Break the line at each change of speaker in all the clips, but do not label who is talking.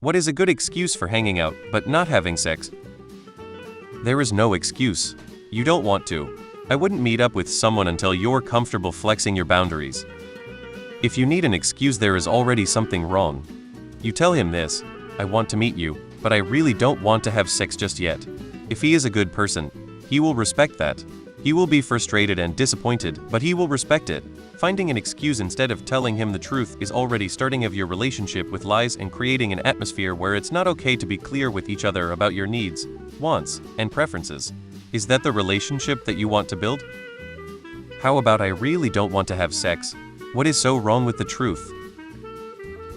What is a good excuse for hanging out, but not having sex? There is no excuse. You don't want to. I wouldn't meet up with someone until you're comfortable flexing your boundaries. If you need an excuse, there is already something wrong. You tell him this: I want to meet you, but I really don't want to have sex just yet. If he is a good person, he will respect that. He will be frustrated and disappointed, but he will respect it. Finding an excuse instead of telling him the truth is already starting of your relationship with lies and creating an atmosphere where it's not okay to be clear with each other about your needs, wants, and preferences. Is that the relationship that you want to build? How about I really don't want to have sex? What is so wrong with the truth?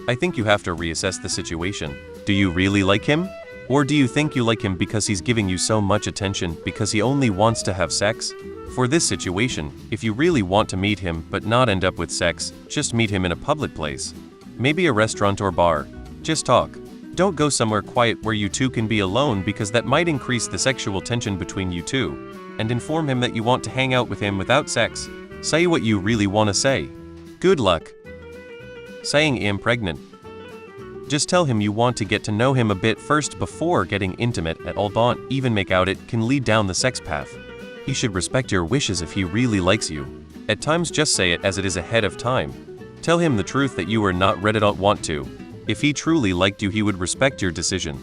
I think you have to reassess the situation. Do you really like him? Or do you think you like him because he's giving you so much attention because he only wants to have sex? For this situation, if you really want to meet him but not end up with sex, just meet him in a public place. Maybe a restaurant or bar. Just talk. Don't go somewhere quiet where you two can be alone because that might increase the sexual tension between you two. And inform him that you want to hang out with him without sex. Say what you really want to say. Good luck. Saying I'm pregnant. Just tell him you want to get to know him a bit first before getting intimate at all. Don't even make out it can lead down the sex path. He should respect your wishes if he really likes you. At times just say it as it is ahead of time. Tell him the truth that you are not ready to want to. If he truly liked you, he would respect your decision.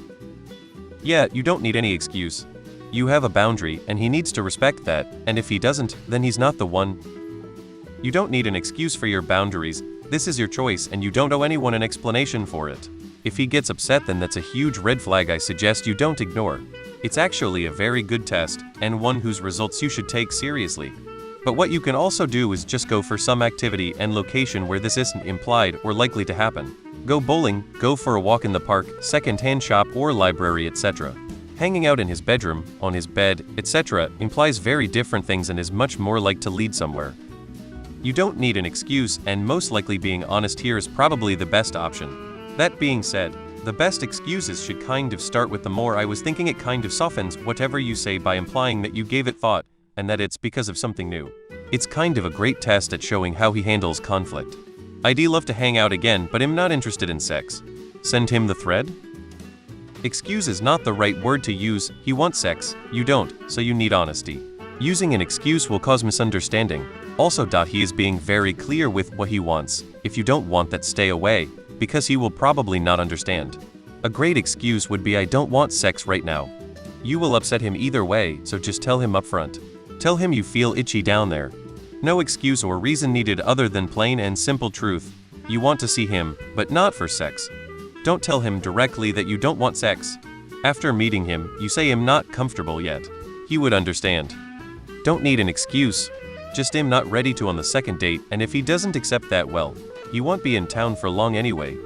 Yeah, you don't need any excuse. You have a boundary and he needs to respect that, and if he doesn't, then he's not the one. You don't need an excuse for your boundaries. This is your choice and you don't owe anyone an explanation for it. If he gets upset, then that's a huge red flag I suggest you don't ignore. It's actually a very good test, and one whose results you should take seriously. But what you can also do is just go for some activity and location where this isn't implied or likely to happen. Go bowling, go for a walk in the park, second-hand shop or library, etc. Hanging out in his bedroom, on his bed, etc. implies very different things and is much more like to lead somewhere. You don't need an excuse, and most likely being honest here is probably the best option. That being said, the best excuses should kind of start with the more I was thinking. It kind of softens whatever you say by implying that you gave it thought, and that it's because of something new. It's kind of a great test at showing how he handles conflict. I'd love to hang out again, but I'm not interested in sex. Send him the thread? Excuse is not the right word to use. He wants sex, you don't, so you need honesty. Using an excuse will cause misunderstanding. Also, he is being very clear with what he wants. If you don't want that, stay away, because he will probably not understand. A great excuse would be I don't want sex right now. You will upset him either way, so just tell him upfront. Tell him you feel itchy down there. No excuse or reason needed other than plain and simple truth. You want to see him, but not for sex. Don't tell him directly that you don't want sex. After meeting him, you say I'm not comfortable yet. He would understand. Don't need an excuse. Just I'm not ready to on the second date, and if he doesn't accept that, well, you won't be in town for long anyway.